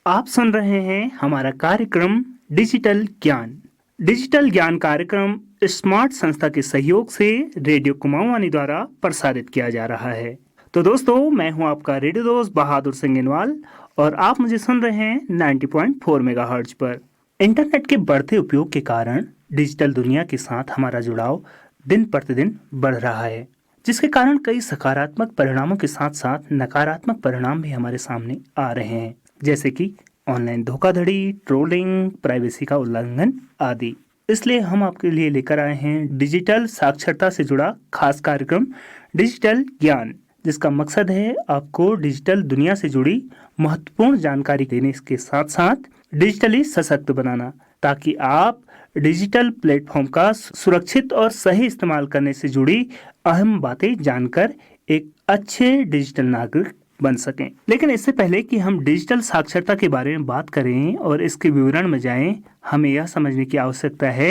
आप सुन रहे हैं हमारा कार्यक्रम डिजिटल ज्ञान। डिजिटल ज्ञान कार्यक्रम स्मार्ट संस्था के सहयोग से रेडियो कुमाऊनी द्वारा प्रसारित किया जा रहा है। तो दोस्तों, मैं हूं आपका रेडियो दोस्त बहादुर सिंह इनवाल और आप मुझे सुन रहे हैं 90.4 मेगाहर्ट्ज पर। इंटरनेट के बढ़ते उपयोग के कारण डिजिटल दुनिया के साथ हमारा जुड़ाव दिन प्रतिदिन बढ़ रहा है, जिसके कारण कई सकारात्मक परिणामों के साथ साथ नकारात्मक परिणाम भी हमारे सामने आ रहे हैं, जैसे कि ऑनलाइन धोखाधड़ी, ट्रोलिंग, प्राइवेसी का उल्लंघन आदि। इसलिए हम आपके लिए लेकर आए हैं डिजिटल साक्षरता से जुड़ा खास कार्यक्रम डिजिटल ज्ञान, जिसका मकसद है आपको डिजिटल दुनिया से जुड़ी महत्वपूर्ण जानकारी देने के साथ साथ डिजिटली सशक्त बनाना, ताकि आप डिजिटल प्लेटफॉर्म का सुरक्षित और सही इस्तेमाल करने से जुड़ी अहम बातें जानकर एक अच्छे डिजिटल नागरिक बन सकें। लेकिन इससे पहले कि हम डिजिटल साक्षरता के बारे में बात करें और इसके विवरण में जाएं, हमें यह समझने की आवश्यकता है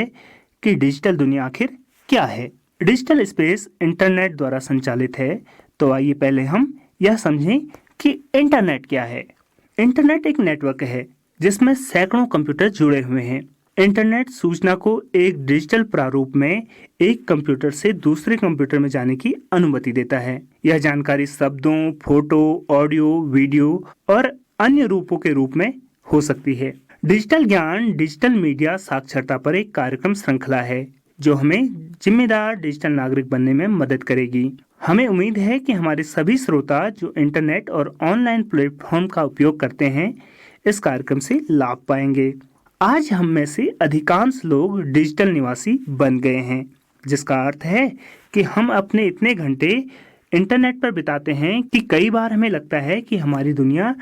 कि डिजिटल दुनिया आखिर क्या है। डिजिटल स्पेस इंटरनेट द्वारा संचालित है, तो आइए पहले हम यह समझें कि इंटरनेट क्या है। इंटरनेट एक नेटवर्क है जिसमें सैकड़ों कंप्यूटर जुड़े हुए हैं। इंटरनेट सूचना को एक डिजिटल प्रारूप में एक कंप्यूटर से दूसरे कंप्यूटर में जाने की अनुमति देता है। यह जानकारी शब्दों, फोटो, ऑडियो, वीडियो और अन्य रूपों के रूप में हो सकती है। डिजिटल ज्ञान डिजिटल मीडिया साक्षरता पर एक कार्यक्रम श्रृंखला है जो हमें जिम्मेदार डिजिटल नागरिक बनने में मदद करेगी। हमें उम्मीद है कि हमारे सभी श्रोता जो इंटरनेट और ऑनलाइन प्लेटफॉर्म का उपयोग करते हैं, इस कार्यक्रम से लाभ पाएंगे। आज हम में से अधिकांश लोग डिजिटल निवासी बन गए हैं, जिसका अर्थ है कि हम अपने इतने घंटे इंटरनेट पर बिताते हैं कि कई बार हमें लगता है कि हमारी दुनिया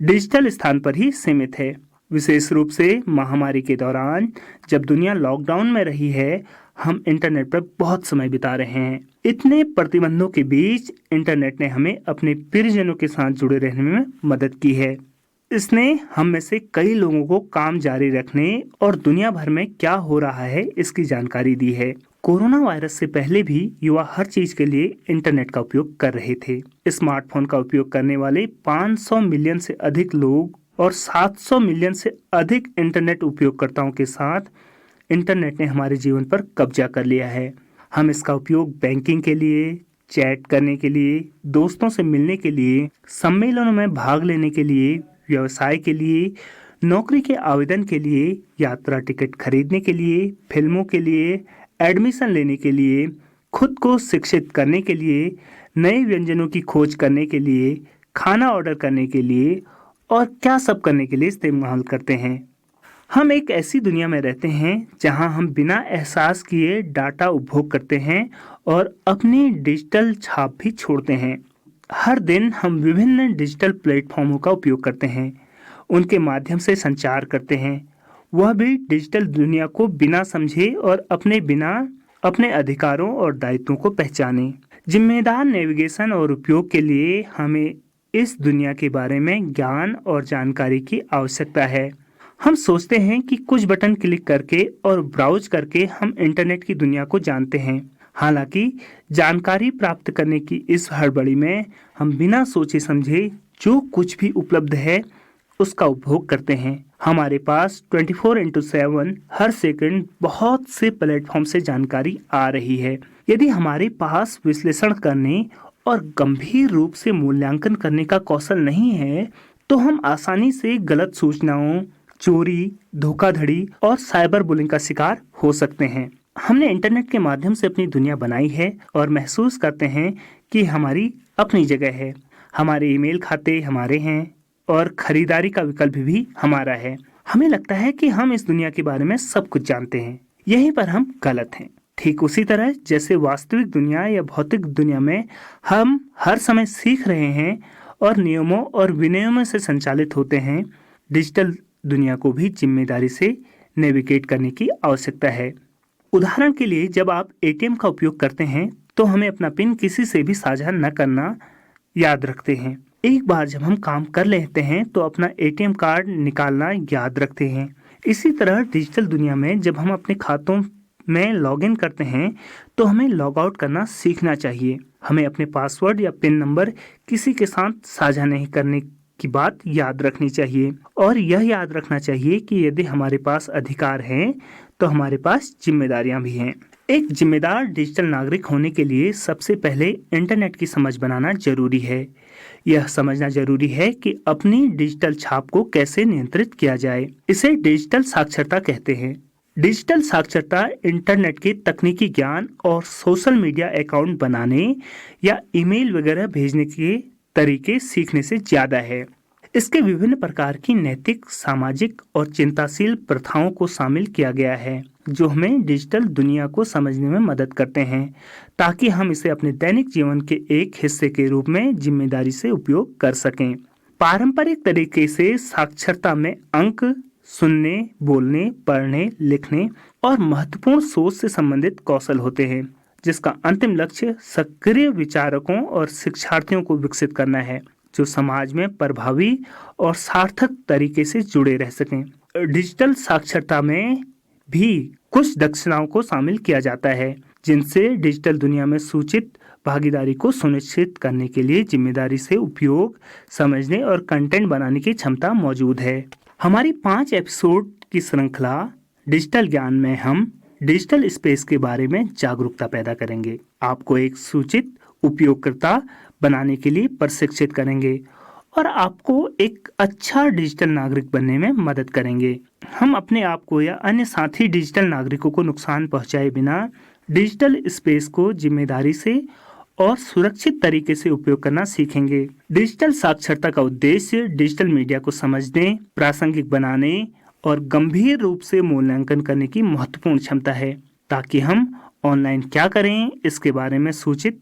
डिजिटल स्थान पर ही सीमित है। विशेष रूप से महामारी के दौरान जब दुनिया लॉकडाउन में रही है, हम इंटरनेट पर बहुत समय बिता रहे हैं। इतने प्रतिबंधों के बीच इंटरनेट ने हमें अपने प्रियजनों के साथ जुड़े रहने में मदद की है। इसने हम में से कई लोगों को काम जारी रखने और दुनिया भर में क्या हो रहा है इसकी जानकारी दी है। कोरोना वायरस से पहले भी युवा हर चीज के लिए इंटरनेट का उपयोग कर रहे थे। स्मार्टफोन का उपयोग करने वाले 500 मिलियन से अधिक लोग और 700 मिलियन से अधिक इंटरनेट उपयोगकर्ताओं के साथ इंटरनेट ने हमारे जीवन पर कब्जा कर लिया है। हम इसका उपयोग बैंकिंग के लिए, चैट करने के लिए, दोस्तों से मिलने के लिए, सम्मेलनों में भाग लेने के लिए, व्यवसाय के लिए, नौकरी के आवेदन के लिए, यात्रा टिकट खरीदने के लिए, फिल्मों के लिए, एडमिशन लेने के लिए, खुद को शिक्षित करने के लिए, नए व्यंजनों की खोज करने के लिए, खाना ऑर्डर करने के लिए और क्या सब करने के लिए इस्तेमाल करते हैं। हम एक ऐसी दुनिया में रहते हैं जहां हम बिना एहसास किए डाटा उपभोग करते हैं और अपनी डिजिटल छाप भी छोड़ते हैं। हर दिन हम विभिन्न डिजिटल प्लेटफॉर्मों का उपयोग करते हैं, उनके माध्यम से संचार करते हैं, वह भी डिजिटल दुनिया को बिना समझे और अपने अधिकारों और दायित्वों को पहचाने। जिम्मेदार नेविगेशन और उपयोग के लिए हमें इस दुनिया के बारे में ज्ञान और जानकारी की आवश्यकता है। हम सोचते हैं कि कुछ बटन क्लिक करके और ब्राउज करके हम इंटरनेट की दुनिया को जानते हैं। हालांकि जानकारी प्राप्त करने की इस हड़बड़ी में हम बिना सोचे समझे जो कुछ भी उपलब्ध है उसका उपभोग करते हैं। हमारे पास 24/7 हर सेकंड बहुत से प्लेटफॉर्म से जानकारी आ रही है। यदि हमारे पास विश्लेषण करने और गंभीर रूप से मूल्यांकन करने का कौशल नहीं है, तो हम आसानी से गलत सूचनाओं, चोरी, धोखाधड़ी और साइबर बुलिंग का शिकार हो सकते हैं। हमने इंटरनेट के माध्यम से अपनी दुनिया बनाई है और महसूस करते हैं कि हमारी अपनी जगह है। हमारे ईमेल खाते हमारे हैं और खरीदारी का विकल्प भी हमारा है। हमें लगता है कि हम इस दुनिया के बारे में सब कुछ जानते हैं। यहीं पर हम गलत हैं। ठीक उसी तरह जैसे वास्तविक दुनिया या भौतिक दुनिया में हम हर समय सीख रहे हैं और नियमों और विनियमों से संचालित होते हैं, डिजिटल दुनिया को भी जिम्मेदारी से नेविगेट करने की आवश्यकता है। उदाहरण के लिए, जब आप एटीएम का उपयोग करते हैं तो हमें अपना पिन किसी से भी साझा न करना याद रखते हैं। एक बार जब हम काम कर लेते हैं तो अपना एटीएम कार्ड निकालना याद रखते हैं। इसी तरह डिजिटल दुनिया में जब हम अपने खातों में लॉगिन करते हैं तो हमें लॉग आउट करना सीखना चाहिए। हमें अपने पासवर्ड या पिन नंबर किसी के साथ साझा नहीं करने की बात याद रखनी चाहिए और यह याद रखना चाहिए कि यदि हमारे पास अधिकार हैं तो हमारे पास जिम्मेदारियां भी हैं। एक जिम्मेदार डिजिटल नागरिक होने के लिए सबसे पहले इंटरनेट की समझ बनाना जरूरी है। यह समझना जरूरी है कि अपनी डिजिटल छाप को कैसे नियंत्रित किया जाए। इसे डिजिटल साक्षरता कहते हैं। डिजिटल साक्षरता इंटरनेट के तकनीकी ज्ञान और सोशल मीडिया अकाउंट बनाने या ईमेल वगैरह भेजने के तरीके सीखने से ज्यादा है। इसके विभिन्न प्रकार की नैतिक, सामाजिक और चिंताशील प्रथाओं को शामिल किया गया है जो हमें डिजिटल दुनिया को समझने में मदद करते हैं ताकि हम इसे अपने दैनिक जीवन के एक हिस्से के रूप में जिम्मेदारी से उपयोग कर सकें। पारंपरिक तरीके से साक्षरता में अंक, सुनने, बोलने, पढ़ने, लिखने और महत्वपूर्ण सोच से संबंधित कौशल होते हैं जिसका अंतिम लक्ष्य सक्रिय विचारकों और शिक्षार्थियों को विकसित करना है जो समाज में प्रभावी और सार्थक तरीके से जुड़े रह सकें। डिजिटल साक्षरता में भी कुछ दक्षताओं को शामिल किया जाता है जिनसे डिजिटल दुनिया में सूचित भागीदारी को सुनिश्चित करने के लिए जिम्मेदारी से उपयोग, समझने और कंटेंट बनाने की क्षमता मौजूद है। हमारी 5 एपिसोड की श्रृंखला डिजिटल ज्ञान में हम डिजिटल स्पेस के बारे में जागरूकता पैदा करेंगे, आपको एक सूचित उपयोगकर्ता बनाने के लिए प्रशिक्षित करेंगे और आपको एक अच्छा डिजिटल नागरिक बनने में मदद करेंगे। हम अपने आप को या अन्य साथी डिजिटल नागरिकों को नुकसान पहुंचाए बिना डिजिटल स्पेस को जिम्मेदारी से और सुरक्षित तरीके से उपयोग करना सीखेंगे। डिजिटल साक्षरता का उद्देश्य डिजिटल मीडिया को समझने, प्रासंगिक बनाने और गंभीर रूप से मूल्यांकन करने की महत्वपूर्ण क्षमता है ताकि हम ऑनलाइन क्या करें इसके बारे में सूचित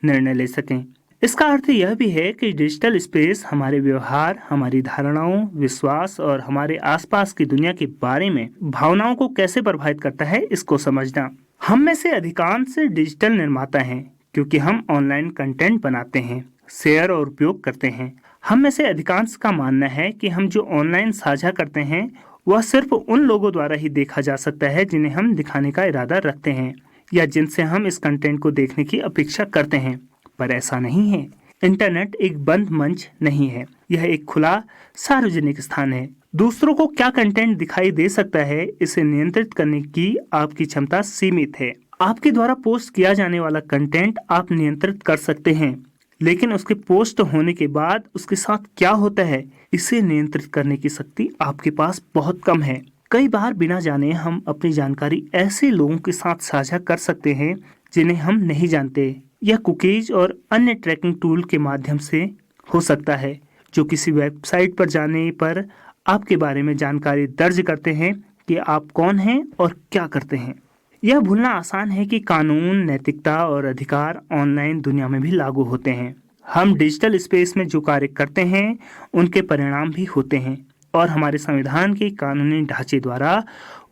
निर्णय ले सकें। इसका अर्थ यह भी है कि डिजिटल स्पेस हमारे व्यवहार, हमारी धारणाओं, विश्वास और हमारे आसपास की दुनिया के बारे में भावनाओं को कैसे प्रभावित करता है इसको समझना। हम में से अधिकांश डिजिटल निर्माता हैं क्योंकि हम ऑनलाइन कंटेंट बनाते हैं, शेयर और उपयोग करते हैं। हम में से अधिकांश का मानना है कि हम जो ऑनलाइन साझा करते हैं वह सिर्फ उन लोगों द्वारा ही देखा जा सकता है जिन्हें हम दिखाने का इरादा रखते हैं या जिनसे हम इस कंटेंट को देखने की अपेक्षा करते हैं, पर ऐसा नहीं है। इंटरनेट एक बंद मंच नहीं है, यह एक खुला सार्वजनिक स्थान है। दूसरों को क्या कंटेंट दिखाई दे सकता है इसे नियंत्रित करने की आपकी क्षमता सीमित है। आपके द्वारा पोस्ट किया जाने वाला कंटेंट आप नियंत्रित कर सकते हैं, लेकिन उसके पोस्ट होने के बाद उसके साथ क्या होता है इसे नियंत्रित करने की शक्ति आपके पास बहुत कम है। कई बार बिना जाने हम अपनी जानकारी ऐसे लोगों के साथ साझा कर सकते हैं जिन्हें हम नहीं जानते। यह कुकीज और अन्य ट्रैकिंग टूल के माध्यम से हो सकता है जो किसी वेबसाइट पर जाने पर आपके बारे में जानकारी दर्ज करते हैं कि आप कौन हैं और क्या करते हैं। यह भूलना आसान है कि कानून, नैतिकता और अधिकार ऑनलाइन दुनिया में भी लागू होते हैं। हम डिजिटल स्पेस में जो कार्य करते हैं उनके परिणाम भी होते हैं और हमारे संविधान के कानूनी ढांचे द्वारा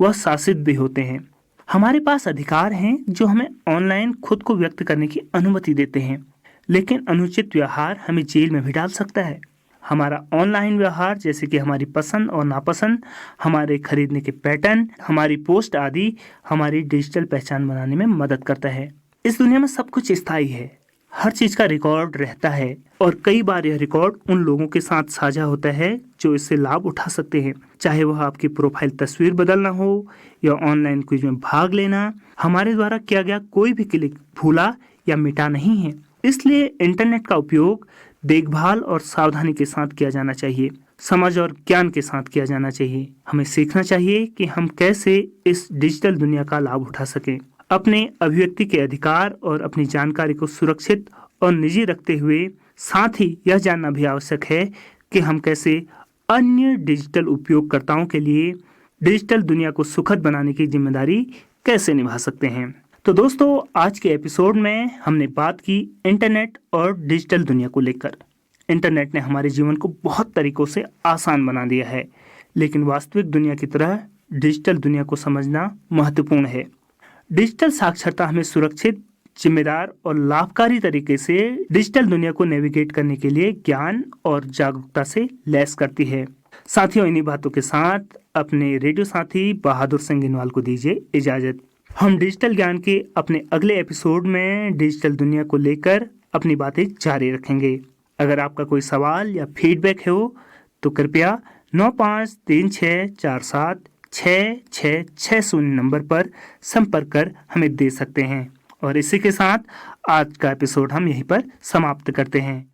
वह शासित भी होते हैं। हमारे पास अधिकार हैं जो हमें ऑनलाइन खुद को व्यक्त करने की अनुमति देते हैं, लेकिन अनुचित व्यवहार हमें जेल में भी डाल सकता है। हमारा ऑनलाइन व्यवहार जैसे कि हमारी पसंद और नापसंद, हमारे खरीदने के पैटर्न, हमारी पोस्ट आदि हमारी डिजिटल पहचान बनाने में मदद करता है। इस दुनिया में सब कुछ स्थायी है, हर चीज का रिकॉर्ड रहता है और कई बार यह रिकॉर्ड उन लोगों के साथ साझा होता है जो इससे लाभ उठा सकते हैं, चाहे वह आपकी प्रोफाइल तस्वीर बदलना हो या ऑनलाइन क्विज में भाग लेना। हमारे द्वारा किया गया कोई भी क्लिक भूला या मिटा नहीं है, इसलिए इंटरनेट का उपयोग देखभाल और सावधानी के साथ किया जाना चाहिए, समझ और ज्ञान के साथ किया जाना चाहिए। हमें सीखना चाहिए कि हम कैसे इस डिजिटल दुनिया का लाभ उठा सकें। अपने अभिव्यक्ति के अधिकार और अपनी जानकारी को सुरक्षित और निजी रखते हुए साथ ही यह जानना भी आवश्यक है कि हम कैसे अन्य डिजिटल उपयोगकर्ताओं के लिए डिजिटल दुनिया को सुखद बनाने की जिम्मेदारी कैसे निभा सकते हैं। तो दोस्तों, आज के एपिसोड में हमने बात की इंटरनेट और डिजिटल दुनिया को लेकर। इंटरनेट ने हमारे जीवन को बहुत तरीकों से आसान बना दिया है, लेकिन वास्तविक दुनिया की तरह डिजिटल दुनिया को समझना महत्वपूर्ण है। डिजिटल साक्षरता हमें सुरक्षित, जिम्मेदार और लाभकारी तरीके से डिजिटल दुनिया को नेविगेट करने के लिए ज्ञान और जागरूकता से लैस करती है। साथियों, इन्हीं बातों के साथ अपने रेडियो साथी बहादुर सिंह गिनवाल को दीजिए इजाजत। हम डिजिटल ज्ञान के अपने अगले एपिसोड में डिजिटल दुनिया को लेकर अपनी बातें जारी रखेंगे। अगर आपका कोई सवाल या फीडबैक है हो तो कृपया 9536476660 नंबर पर संपर्क कर हमें दे सकते हैं। और इसी के साथ आज का एपिसोड हम यहीं पर समाप्त करते हैं।